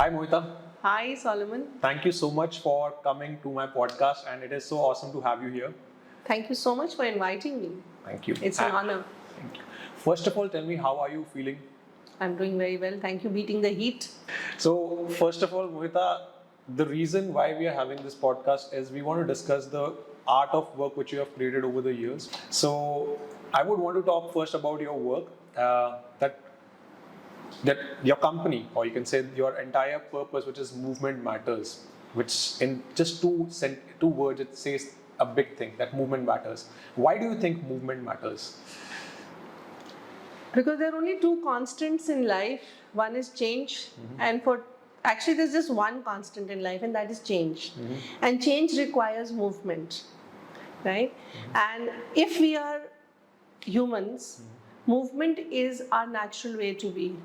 Hi Mohita, Hi, Solomon. thank you so much for coming to my podcast, and it is so awesome to have you here. Thank you so much for inviting me. Thank you. It's an honor. Thank you. First of all, tell me, how are you feeling? I'm doing very well. Thank you, beating the heat. So, first of all, Mohita, the reason why we are having this podcast is we want to discuss the art of work which you have created over the years. So, I would want to talk first about your work. That your company, or you can say your entire purpose, which is movement matters, which in just two words it says a big thing, that movement matters. Why do you think movement matters? Because there are only two constants in life. One is change, and actually there's just one constant in life, and that is change. And change requires movement, right? And if we are humans, movement is our natural way to be.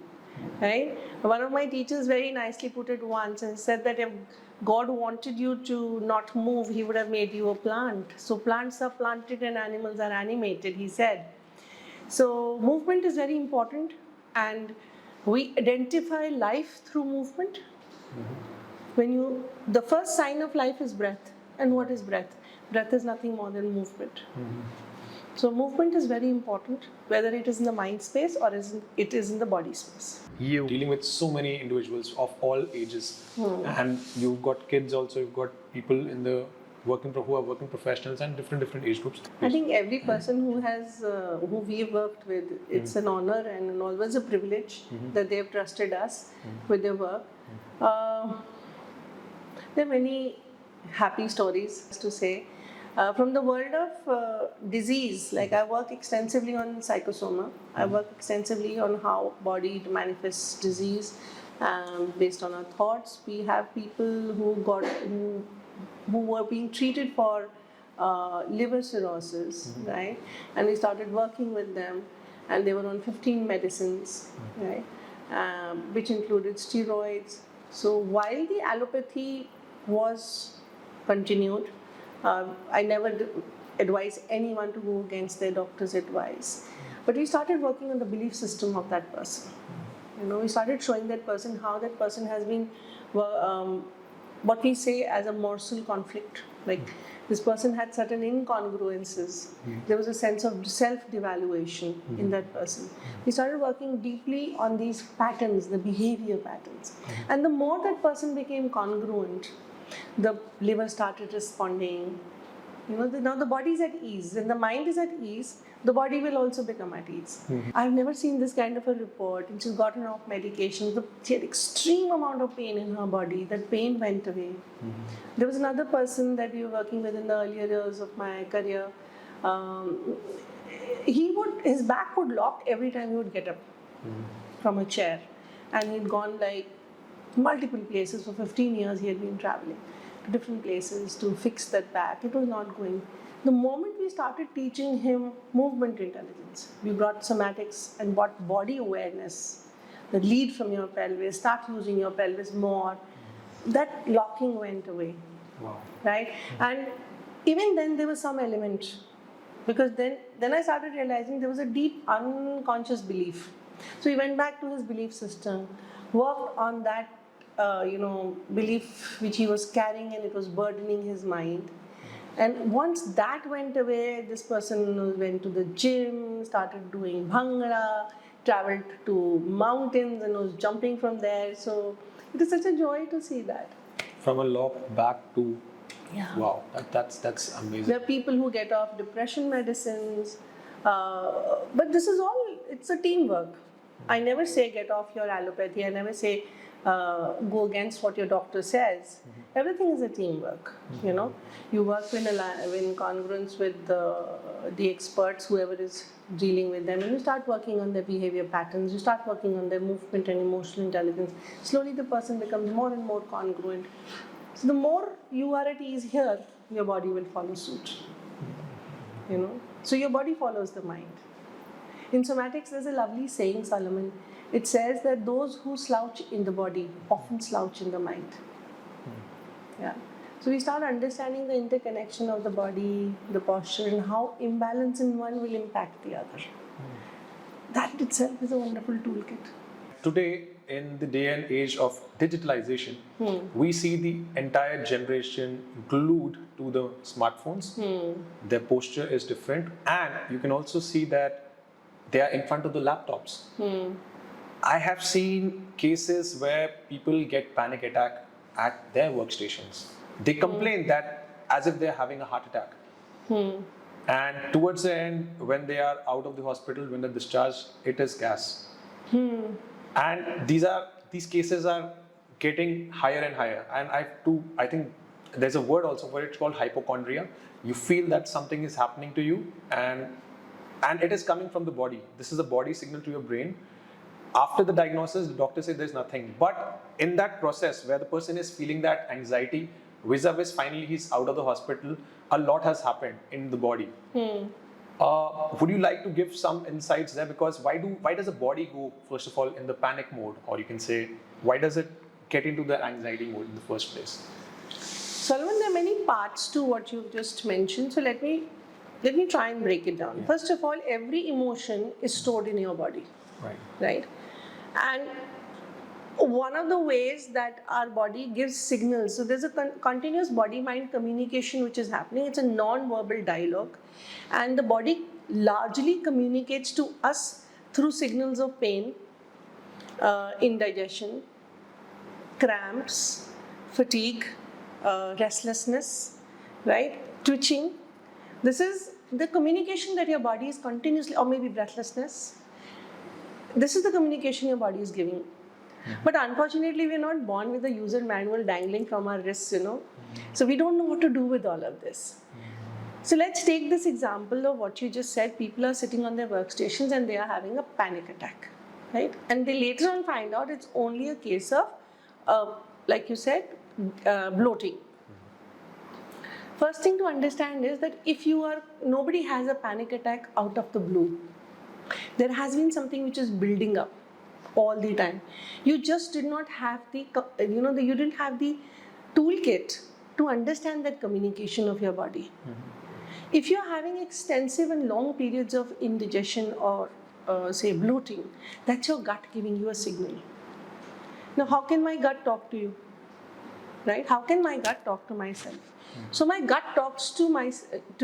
Right? One of my teachers very nicely put it once and said that if God wanted you to not move, He would have made you a plant. So plants are planted and animals are animated, he said. So movement is very important, and we identify life through movement. The first sign of life is breath. And what is breath? Breath is nothing more than movement. So movement is very important, whether it is in the mind space or it is in the body space. You dealing with so many individuals of all ages, and you've got kids also. You've got people in the who are working professionals and different age groups. I think every person who we've worked with, it's an honor and always a privilege that they've trusted us with their work. There are many happy stories to say. From the world of disease, like I work extensively on psychosoma. I work extensively on how body manifests disease based on our thoughts. We have people who were being treated for liver cirrhosis, right? And we started working with them, and they were on 15 medicines, right? Which included steroids. So while the allopathy was continued, I never advise anyone to go against their doctor's advice. But we started working on the belief system of that person. We started showing that person how that person has been, what we say as a morsel conflict. Like this person had certain incongruences. There was a sense of self-devaluation in that person. We started working deeply on these patterns, the behavior patterns. And the more that person became congruent, the liver started responding. Now the body is at ease. When the mind is at ease, the body will also become at ease. I've never seen this kind of a report. And she's gotten off medication. She had extreme amount of pain in her body. That pain went away. There was another person that we were working with in the earlier years of my career. His back would lock every time he would get up from a chair. And he'd gone like multiple places. For 15 years he had been traveling to different places to fix that back. It was not going. The moment we started teaching him movement intelligence, we brought somatics and brought body awareness, the lead from your pelvis, start using your pelvis more, that locking went away. Wow. Right? And even then there was some element, because then I started realizing there was a deep unconscious belief. So he went back to his belief system, worked on that belief which he was carrying, and it was burdening his mind. And once that went away, this person went to the gym, started doing bhangra, traveled to mountains and was jumping from there. So it is such a joy to see that. From a lock back to, wow, that's amazing. There are people who get off depression medicines, but this is all, it's a teamwork. I never say get off your allopathy. I never say go against what your doctor says. Everything is a teamwork. You work in congruence with the experts, whoever is dealing with them, and you start working on their behavior patterns. You start working on their movement and emotional intelligence. Slowly, the person becomes more and more congruent. So the more you are at ease here, your body will follow suit. So your body follows the mind. In somatics, there's a lovely saying, Solomon. It says that those who slouch in the body often slouch in the mind. Yeah. So we start understanding the interconnection of the body, the posture, and how imbalance in one will impact the other. That itself is a wonderful toolkit. Today, in the day and age of digitalization, we see the entire generation glued to the smartphones. Their posture is different, and you can also see that they are in front of the laptops. I have seen cases where people get panic attack at their workstations. They complain that as if they're having a heart attack. And towards the end, when they are out of the hospital, when they're discharged, it is gas. And these cases are getting higher and higher. And I think there's a word also for it, it's called hypochondria. You feel that something is happening to you, and it is coming from the body. This is a body signal to your brain. After the diagnosis, the doctor says there's nothing. But in that process where the person is feeling that anxiety, vis-a-vis finally he's out of the hospital, a lot has happened in the body. Would you like to give some insights there? Because why does the body go, first of all, in the panic mode? Or you can say, why does it get into the anxiety mode in the first place? Solomon, there are many parts to what you've just mentioned. So let me try and break it down. First of all, every emotion is stored in your body. Right? And one of the ways that our body gives signals, so there's a continuous body-mind communication which is happening. It's a non-verbal dialogue, and the body largely communicates to us through signals of pain, indigestion, cramps, fatigue, restlessness, right? Twitching. This is the communication that your body is continuously, or maybe breathlessness. This is the communication your body is giving. But unfortunately, we're not born with a user manual dangling from our wrists, So we don't know what to do with all of this. So let's take this example of what you just said. People are sitting on their workstations and they are having a panic attack, right? And they later on find out it's only a case of, like you said, bloating. First thing to understand is that nobody has a panic attack out of the blue. There has been something which is building up all the time. You just did not have you didn't have the toolkit to understand that communication of your body. If you're having extensive and long periods of indigestion or say bloating, that's your gut giving you a signal. Now, how can my gut talk to you? Right? How can my gut talk to myself? So my gut talks to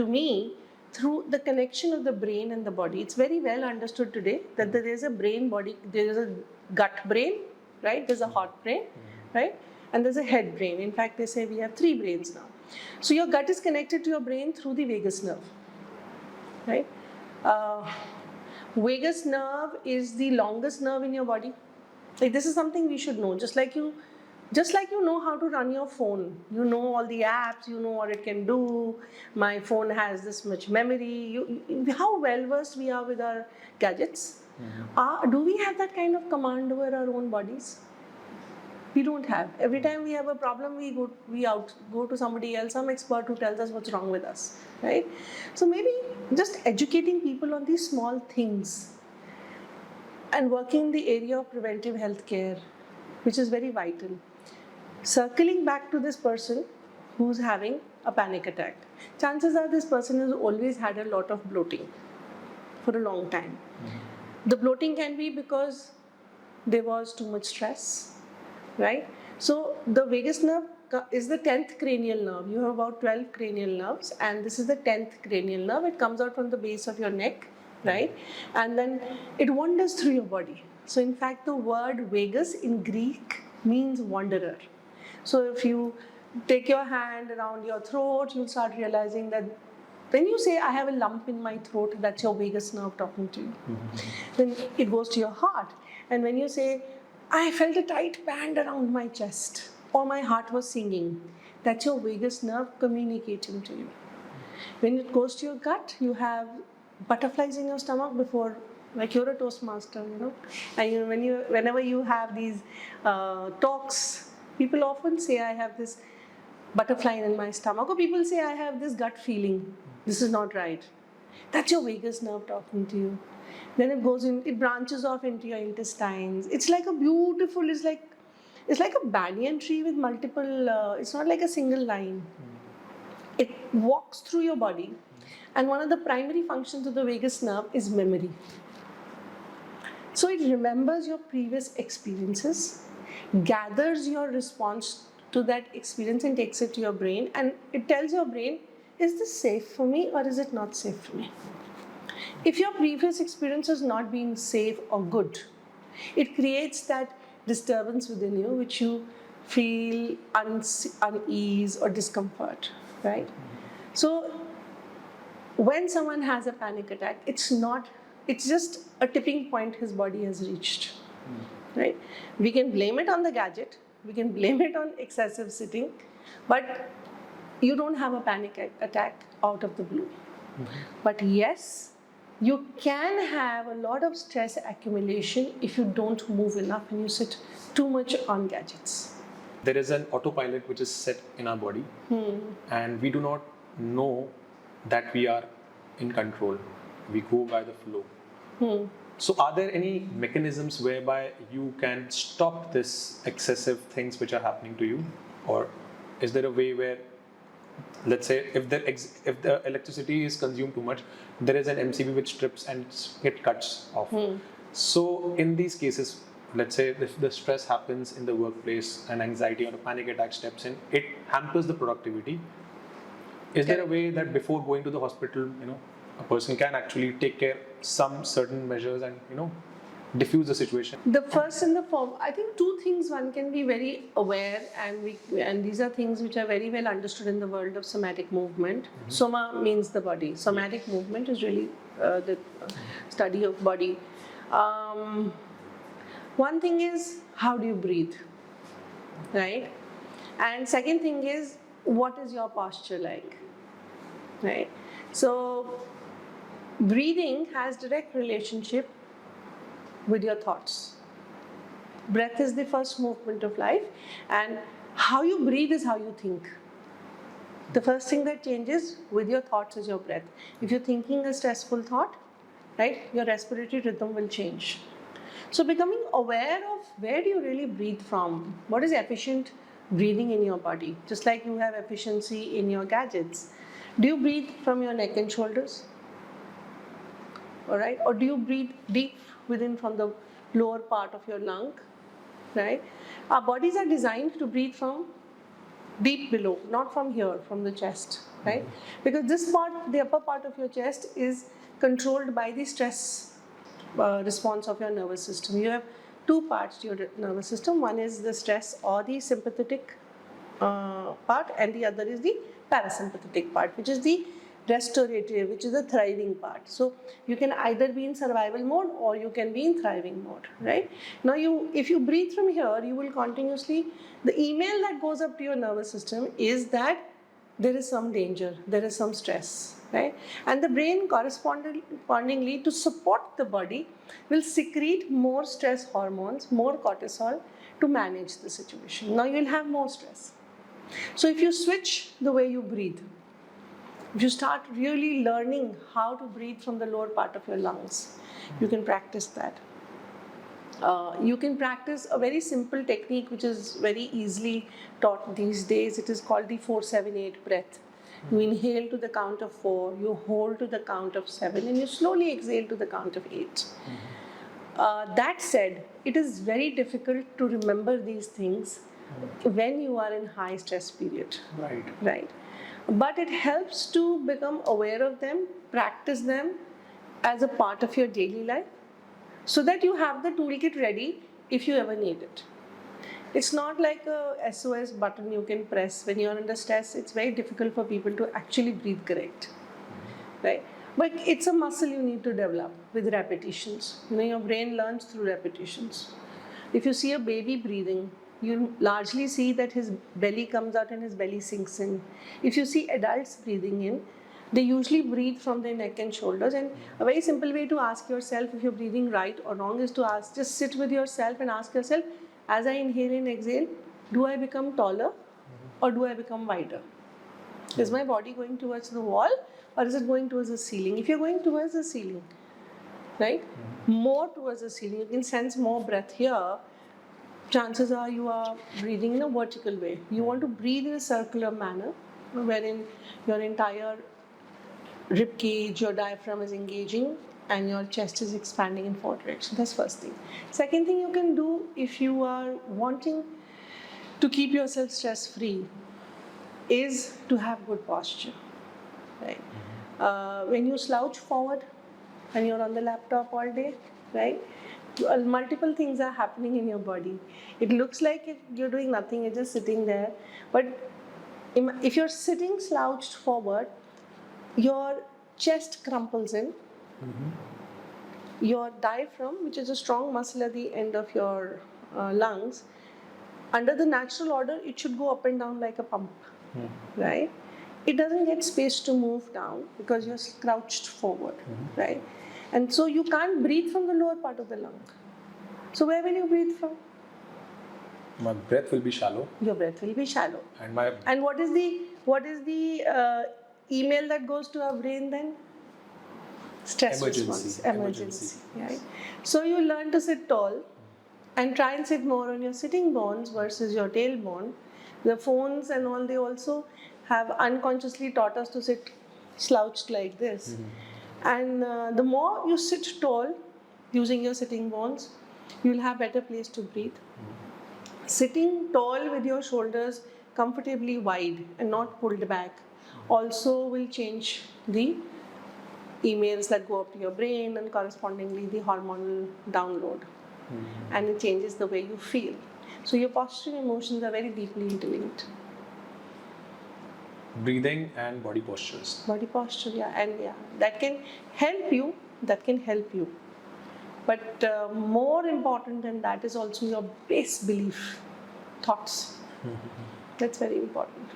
me through the connection of the brain and the body. It's very well understood today that there is a there is a gut brain, right? There's a heart brain, right? And there's a head brain. In fact, they say we have 3 brains now. So your gut is connected to your brain through the vagus nerve, right? Vagus nerve is the longest nerve in your body. Like, this is something we should know. Just like you know how to run your phone, you know all the apps, you know what it can do. My phone has this much memory. How well versed we are with our gadgets. Do we have that kind of command over our own bodies? We don't have. Every time we have a problem, we go to somebody else, some expert who tells us what's wrong with us, right? So maybe just educating people on these small things and working in the area of preventive health care, which is very vital. Circling back to this person who's having a panic attack, chances are this person has always had a lot of bloating for a long time. The bloating can be because there was too much stress, right? So the vagus nerve is the 10th cranial nerve. You have about 12 cranial nerves, and this is the 10th cranial nerve. It comes out from the base of your neck, right? And then it wanders through your body. So in fact, the word vagus in Greek means wanderer. So if you take your hand around your throat, you'll start realizing that when you say, I have a lump in my throat, that's your vagus nerve talking to you. Then it goes to your heart. And when you say, I felt a tight band around my chest, or my heart was singing, that's your vagus nerve communicating to you. When it goes to your gut, you have butterflies in your stomach before, like you're a Toastmaster, And whenever you have these talks, people often say, I have this butterfly in my stomach, or people say, I have this gut feeling. This is not right. That's your vagus nerve talking to you. Then it branches off into your intestines. It's like it's like a banyan tree with multiple, it's not like a single line. It walks through your body. And one of the primary functions of the vagus nerve is memory. So it remembers your previous experiences, gathers your response to that experience and takes it to your brain, and it tells your brain, is this safe for me or is it not safe for me? If your previous experience has not been safe or good, it creates that disturbance within you which you feel unease or discomfort, right? So when someone has a panic attack, it's just a tipping point his body has reached, right? We can blame it on the gadget, we can blame it on excessive sitting, but you don't have a panic attack out of the blue. But yes, you can have a lot of stress accumulation if you don't move enough and you sit too much on gadgets. There is an autopilot which is set in our body, and we do not know that we are in control. We go by the flow. So, are there any mechanisms whereby you can stop this excessive things which are happening to you, or is there a way where, let's say, if the electricity is consumed too much, there is an MCB which trips and it cuts off. So, in these cases, let's say if the stress happens in the workplace and anxiety or a panic attack steps in, it hampers the productivity. Is there a way that before going to the hospital, a person can actually take care some certain measures and diffuse the situation? The first and the form, I think two things one can be very aware, and these are things which are very well understood in the world of somatic movement. Soma means the body. Somatic movement is really the study of body. One thing is, how do you breathe, right? And second thing is, what is your posture like, right? So breathing has direct relationship with your thoughts. Breath is the first movement of life, and how you breathe is how you think. The first thing that changes with your thoughts is your breath. If you're thinking a stressful thought, right, your respiratory rhythm will change. So becoming aware of where do you really breathe from, what is efficient breathing in your body, just like you have efficiency in your gadgets. Do you breathe from your neck and shoulders? All right, or do you breathe deep within from the lower part of your lung, right? Our bodies are designed to breathe from deep below, not from here, from the chest, right? Because this part, the upper part of your chest, is controlled by the stress response of your nervous system. You have two parts to your nervous system. One is the stress or the sympathetic part, and the other is the parasympathetic part, which is the restorative, which is the thriving part. So you can either be in survival mode or you can be in thriving mode, right? Now if you breathe from here, you will continuously, the email that goes up to your nervous system is that there is some danger, there is some stress, right? And the brain correspondingly, to support the body, will secrete more stress hormones, more cortisol, to manage the situation. Now you'll have more stress. So if you switch the way you breathe, if you start really learning how to breathe from the lower part of your lungs, you can practice that. You can practice a very simple technique which is very easily taught these days. It is called the 4-7-8 breath. You inhale to the count of 4, you hold to the count of 7, and you slowly exhale to the count of 8. That said, it is very difficult to remember these things when you are in high stress period. Right. But it helps to become aware of them, practice them as a part of your daily life, so that you have the toolkit ready if you ever need it. It's not like a SOS button you can press when you're under stress. It's very difficult for people to actually breathe correct, right? But it's a muscle you need to develop with repetitions. Your brain learns through repetitions. If you see a baby breathing, you largely see that his belly comes out and his belly sinks in. If you see adults breathing in, they usually breathe from their neck and shoulders. And a very simple way to ask yourself if you're breathing right or wrong is to just sit with yourself and ask yourself, as I inhale and exhale, do I become taller or do I become wider? Is my body going towards the wall or is it going towards the ceiling? If you're going towards the ceiling, right, more towards the ceiling, you can sense more breath here. Chances are you are breathing in a vertical way. You want to breathe in a circular manner, wherein your entire rib cage, your diaphragm is engaging, and your chest is expanding in 4 directions. That's first thing. Second thing you can do if you are wanting to keep yourself stress free is to have good posture. Right? When you slouch forward and you're on the laptop all day, right? Multiple things are happening in your body. It looks like you're doing nothing, you're just sitting there. But if you're sitting slouched forward, your chest crumples in. Your diaphragm, which is a strong muscle at the end of your lungs, under the natural order, it should go up and down like a pump, right? It doesn't get space to move down because you're crouched forward, right? And so you can't breathe from the lower part of the lung. So where will you breathe from? My breath will be shallow. Your breath will be shallow. And what is the email that goes to our brain then? Stress response. Emergency. Right? So you learn to sit tall and try and sit more on your sitting bones versus your tailbone. The phones and all, they also have unconsciously taught us to sit slouched like this. And the more you sit tall using your sitting bones, you'll have better place to breathe. Sitting tall with your shoulders comfortably wide and not pulled back also will change the emails that go up to your brain and correspondingly the hormonal download. And it changes the way you feel. So your posture and emotions are very deeply interlinked. Breathing and body postures. Body posture, that can help you. But more important than that is also your base belief, thoughts. That's very important.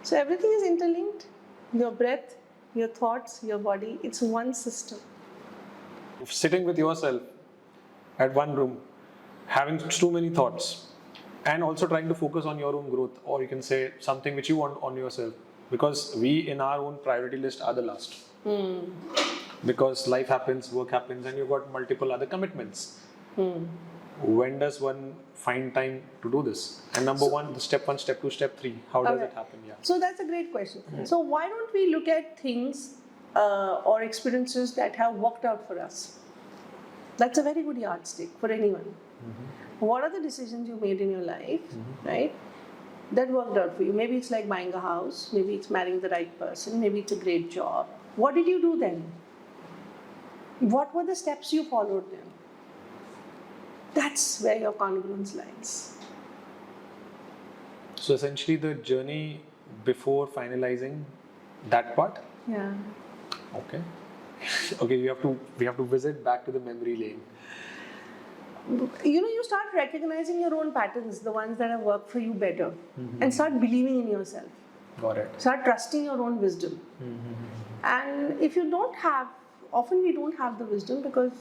So everything is interlinked. Your breath, your thoughts, your body, it's one system. Sitting with yourself at one room, having too many thoughts, and also trying to focus on your own growth, or you can say something which you want on yourself, because we in our own priority list are the last. Because life happens, work happens, and you've got multiple other commitments. When does one find time to do this? And number one, the step 1, step 2, step 3, how does it happen? So that's a great question. So why don't we look at things or experiences that have worked out for us? That's a very good yardstick for anyone. What are the decisions you made in your life, right? That worked out for you. Maybe it's like buying a house, maybe it's marrying the right person, maybe it's a great job. What did you do then? What were the steps you followed then? That's where your congruence lies. So essentially the journey before finalizing that part? Yeah. Okay. Okay, we have to visit back to the memory lane. You start recognizing your own patterns, the ones that have worked for you better, and start believing in yourself. Got it. Start trusting your own wisdom. And if you don't have, often we don't have the wisdom because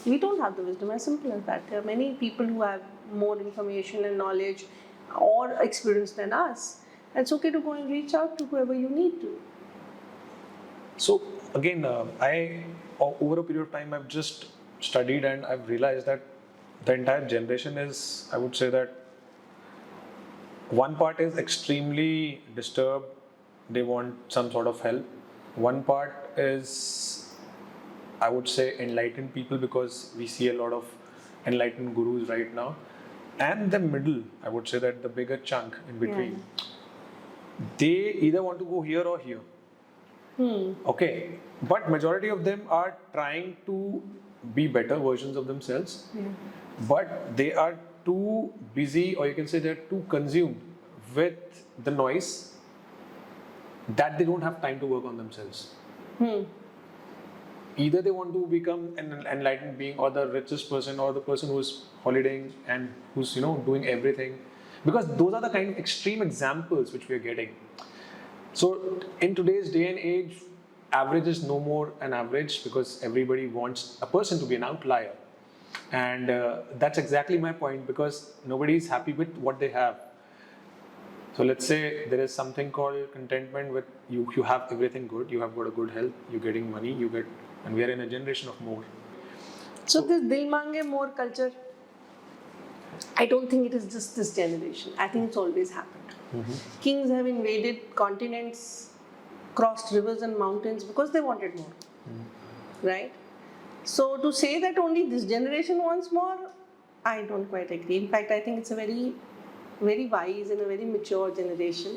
we don't have the wisdom, as simple as that. There are many people who have more information and knowledge or experience than us. It's okay to go and reach out to whoever you need to. So again, over a period of time, I've just studied and I've realized that the entire generation is, I would say that one part is extremely disturbed, they want some sort of help. One part is, I would say, enlightened people, because we see a lot of enlightened gurus right now. And the middle, I would say that the bigger chunk in between, they either want to go here or here. Okay, but majority of them are trying to be better versions of themselves, but they are too busy, or you can say they're too consumed with the noise that they don't have time to work on themselves. Either they want to become an enlightened being, or the richest person, or the person who's holidaying and who's doing everything, because those are the kind of extreme examples which we are getting. So in today's day and age, average is no more an average, because everybody wants a person to be an outlier. And that's exactly my point, because nobody is happy with what they have. So let's say there is something called contentment with you have everything good, you have got a good health, you're getting money, and we are in a generation of more. So this Dil Mange More culture, I don't think it is just this generation. I think it's always happened. Kings have invaded continents, crossed rivers and mountains because they wanted more, right? So to say that only this generation wants more, I don't quite agree. In fact, I think it's a very, very wise and a very mature generation,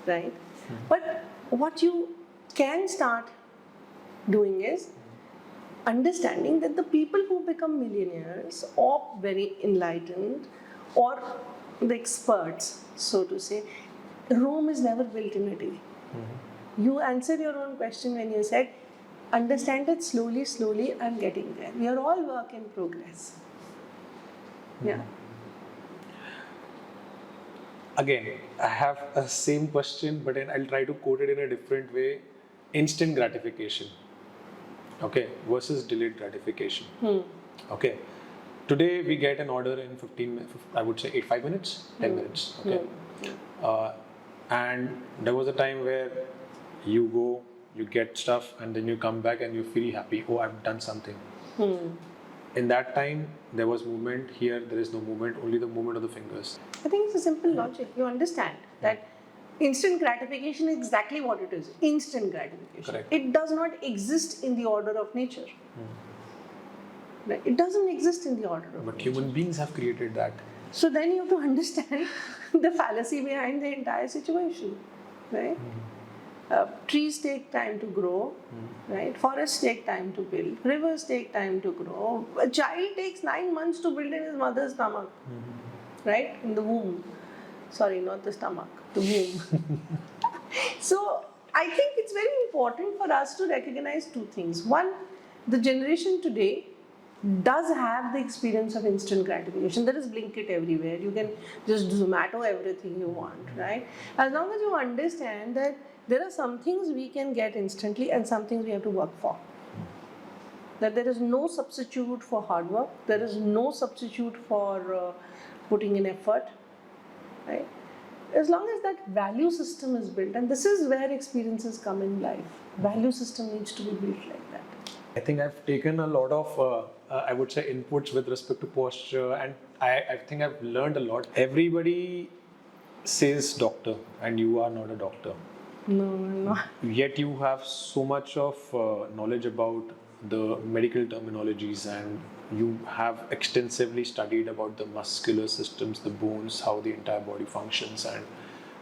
right? But what you can start doing is understanding that the people who become millionaires or very enlightened or the experts, so to say, Rome is never built in a day. You answered your own question when you said, understand it slowly, slowly, I'm getting there. We are all work in progress. Yeah. Again, I have a same question, but then I'll try to quote it in a different way. Instant gratification, okay, versus delayed gratification. Okay. Today we get an order in 15, I would say 5 minutes, 10 minutes. Okay. And there was a time where you go, you get stuff, and then you come back and you feel happy. Oh, I've done something. In that time, there was movement. Here, there is no movement, only the movement of the fingers. I think it's a simple logic. You understand that instant gratification is exactly what it is. Instant gratification. Correct. It does not exist in the order of nature. Right? It doesn't exist in the order of But nature. human beings have created that. So then you have to understand the fallacy behind the entire situation. Right? Trees take time to grow, right? Forests take time to build. Rivers take time to grow. A child takes 9 months to build in his mother's stomach, right? In the womb. Sorry, not the stomach, the womb. So I think it's very important for us to recognize two things. One, the generation today does have the experience of instant gratification. There is Blinkit everywhere. You can just Zomato everything you want, right? As long as you understand that there are some things we can get instantly and some things we have to work for. That there is no substitute for hard work. There is no substitute for putting in effort, right? As long as that value system is built, and this is where experiences come in life. Value system needs to be built like that. I think I've taken a lot of, I would say, inputs with respect to posture, and I think I've learned a lot. Everybody says doctor, and you are not a doctor. No. Yet you have so much of knowledge about the medical terminologies, and you have extensively studied about the muscular systems, the bones, how the entire body functions, and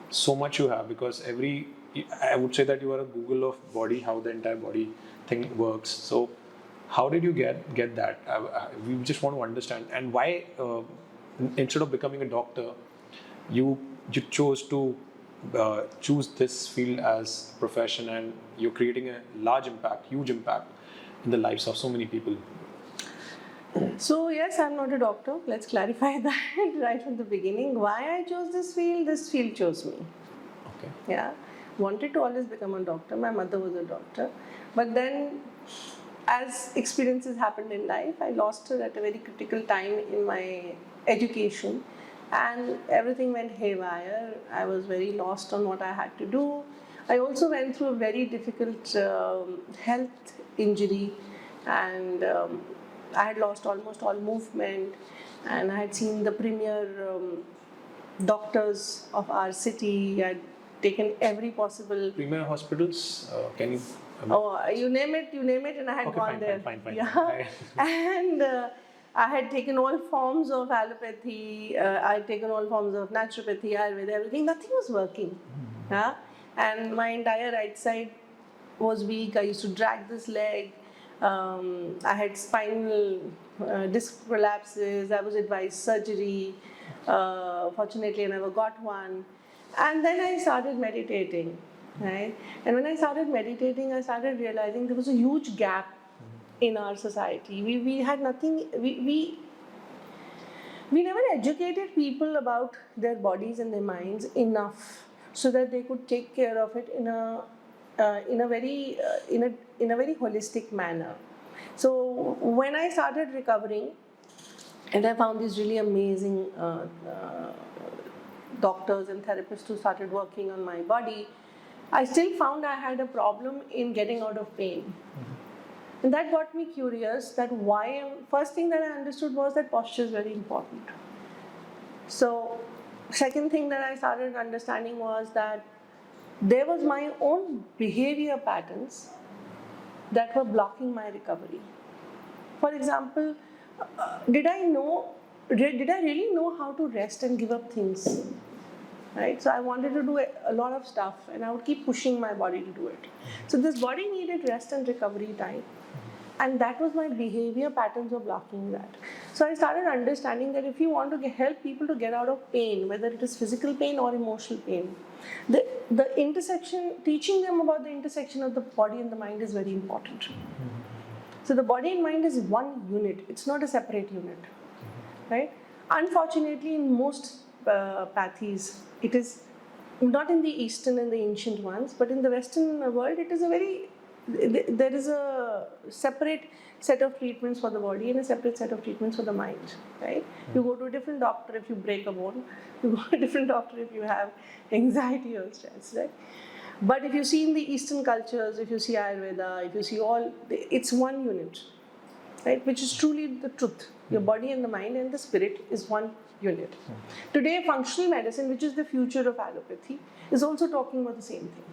so much you have, because I would say that you are a Google of body, how the entire body thing works. So how did you get that? We just want to understand, and why instead of becoming a doctor, you chose to choose this field as profession, and you're creating a huge impact in the lives of so many people. So yes, I'm not a doctor. Let's clarify that right from the beginning. Why I chose this field chose me. Okay. Yeah, wanted to always become a doctor. My mother was a doctor, but then as experiences happened in life, I lost her at a very critical time in my education, and everything went haywire. I was very lost on what I had to do. I also went through a very difficult health injury, and I had lost almost all movement, and I had seen the premier doctors of our city. I had taken every possible Premier hospitals, can you? you name it, and I had Okay, gone there. fine. Yeah, and I had taken all forms of allopathy. I had taken all forms of naturopathy, Ayurveda, everything. Nothing was working. Yeah, and my entire right side was weak. I used to drag this leg. I had spinal disc prolapses. I was advised surgery. Fortunately, I never got one. And then I started meditating, right? And when I started meditating, I started realizing there was a huge gap in our society. We had nothing. We never educated people about their bodies and their minds enough so that they could take care of it in a very holistic manner. So when I started recovering, and I found these really amazing doctors and therapists who started working on my body, I still found I had a problem in getting out of pain. And that got me curious that first thing that I understood was that posture is very important. So second thing that I started understanding was that there was my own behavior patterns that were blocking my recovery. For example, did I really know how to rest and give up things? Right? So I wanted to do a lot of stuff and I would keep pushing my body to do it. So this body needed rest and recovery time. And that was my behavior patterns of blocking that. So I started understanding that if you want to help people to get out of pain, whether it is physical pain or emotional pain, the intersection, teaching them about the intersection of the body and the mind is very important. So the body and mind is one unit. It's not a separate unit, right? Unfortunately, in most pathies, it is not in the Eastern and the ancient ones, but in the Western world, it is there is a separate set of treatments for the body and a separate set of treatments for the mind, right? You go to a different doctor if you break a bone. You go to a different doctor if you have anxiety or stress, right? But if you see in the Eastern cultures, if you see Ayurveda, if you see it's one unit, right? Which is truly the truth. Your body and the mind and the spirit is one unit. Today, functional medicine, which is the future of allopathy, is also talking about the same thing.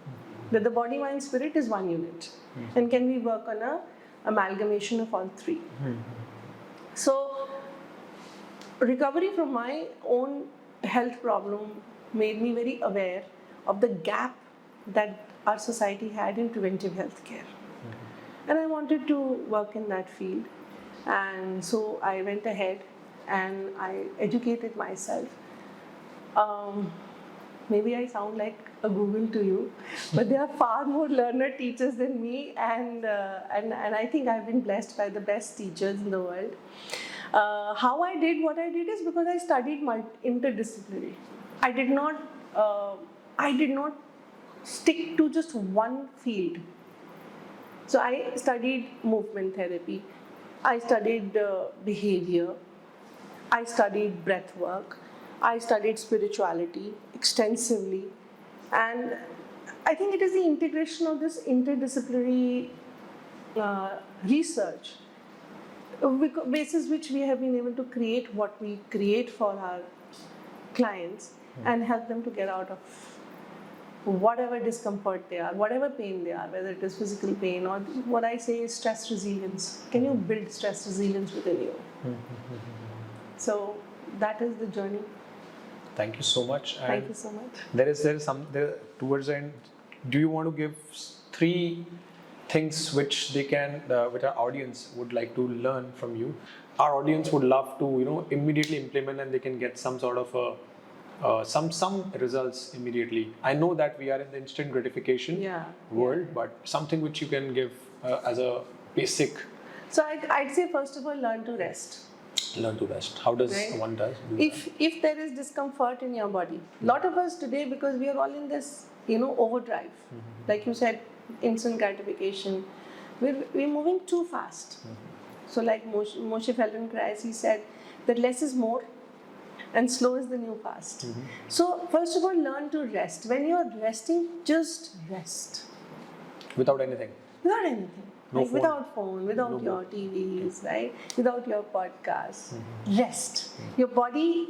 That the body, mind, spirit is one unit. And can we work on a amalgamation of all three? So, recovery from my own health problem made me very aware of the gap that our society had in preventive health care. And I wanted to work in that field. And so I went ahead and I educated myself. Maybe I sound like a Google to you, but there are far more learned teachers than me, and I think I've been blessed by the best teachers in the world. How I did what I did is because I studied interdisciplinary. I did not stick to just one field. So I studied movement therapy, I studied behavior, I studied breath work, I studied spirituality extensively, and I think it is the integration of this interdisciplinary research basis which we have been able to create what we create for our clients and help them to get out of whatever discomfort they are, whatever pain they are, whether it is physical pain or what I say is stress resilience. Can you build stress resilience within you? So that is the journey. Thank you so much. And thank you so much. There is towards the end. Do you want to give 3 things which they can, which our audience would like to learn from you? Our audience would love to, immediately implement, and they can get some sort of some results immediately. I know that we are in the instant gratification world, but something which you can give as a basic. So I'd say first of all, learn to rest. Learn to rest. How does one do if there is discomfort in your body, lot of us today, because we are all in this overdrive, like you said, instant gratification, we're moving too fast. So like Moshe Feldenkrais, he said that less is more and slow is the new fast. So first of all, learn to rest. When you're resting, just rest. Without anything. Without phone, without your TVs, right? Without your podcasts. Rest. Your body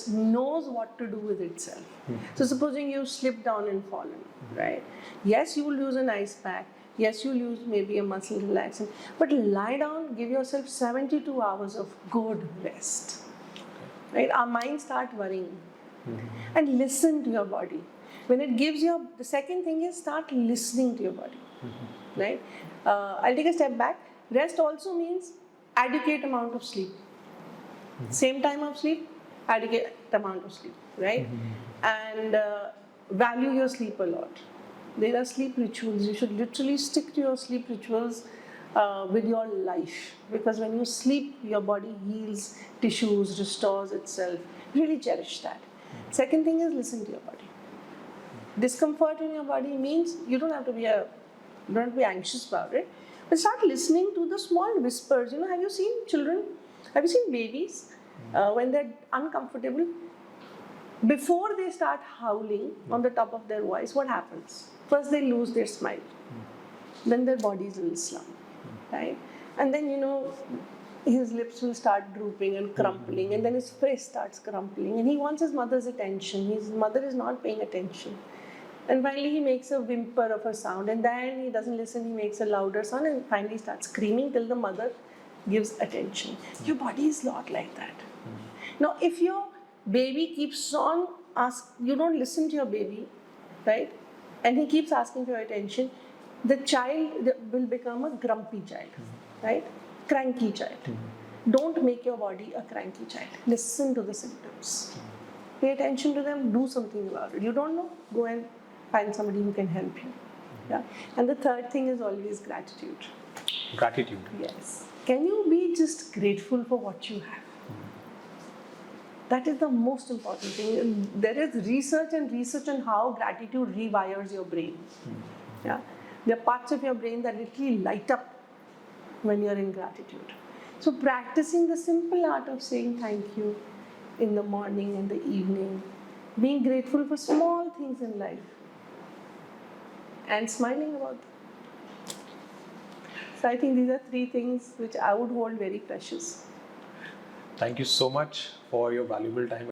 knows what to do with itself. So supposing you slip down and fallen, right? Yes, you will use an ice pack. Yes, you'll use maybe a muscle relaxant. But lie down, give yourself 72 hours of good rest. Right? Our minds start worrying. And listen to your body. When it gives you, the second thing is start listening to your body. Right? I'll take a step back. Rest also means adequate amount of sleep. Same time of sleep, adequate amount of sleep, right? And value your sleep a lot. There are sleep rituals. You should literally stick to your sleep rituals with your life, because when you sleep, your body heals tissues, restores itself. Really cherish that. Second thing is listen to your body. Discomfort in your body means you don't have to be anxious about it, but start listening to the small whispers. Have you seen children? Have you seen babies when they're uncomfortable? Before they start howling on the top of their voice, what happens? First, they lose their smile. Then their body's a little slump, right? And then, his lips will start drooping and crumpling, and then his face starts crumpling, and he wants his mother's attention. His mother is not paying attention. And finally, he makes a whimper of a sound, and then he doesn't listen, he makes a louder sound, and finally starts screaming till the mother gives attention. Your body is not like that. Now, if your baby keeps on you don't listen to your baby, right? And he keeps asking for your attention, the child will become a grumpy child, right? Cranky child. Don't make your body a cranky child. Listen to the symptoms. Pay attention to them, do something about it. You don't know? Go and find somebody who can help you. Yeah. And the third thing is always gratitude. Gratitude. Yes. Can you be just grateful for what you have? That is the most important thing. There is research on how gratitude rewires your brain. Yeah. There are parts of your brain that literally light up when you're in gratitude. So practicing the simple art of saying thank you in the morning and the evening, being grateful for small things in life, and smiling about them. So I think these are 3 things which I would hold very precious. Thank you so much for your valuable time.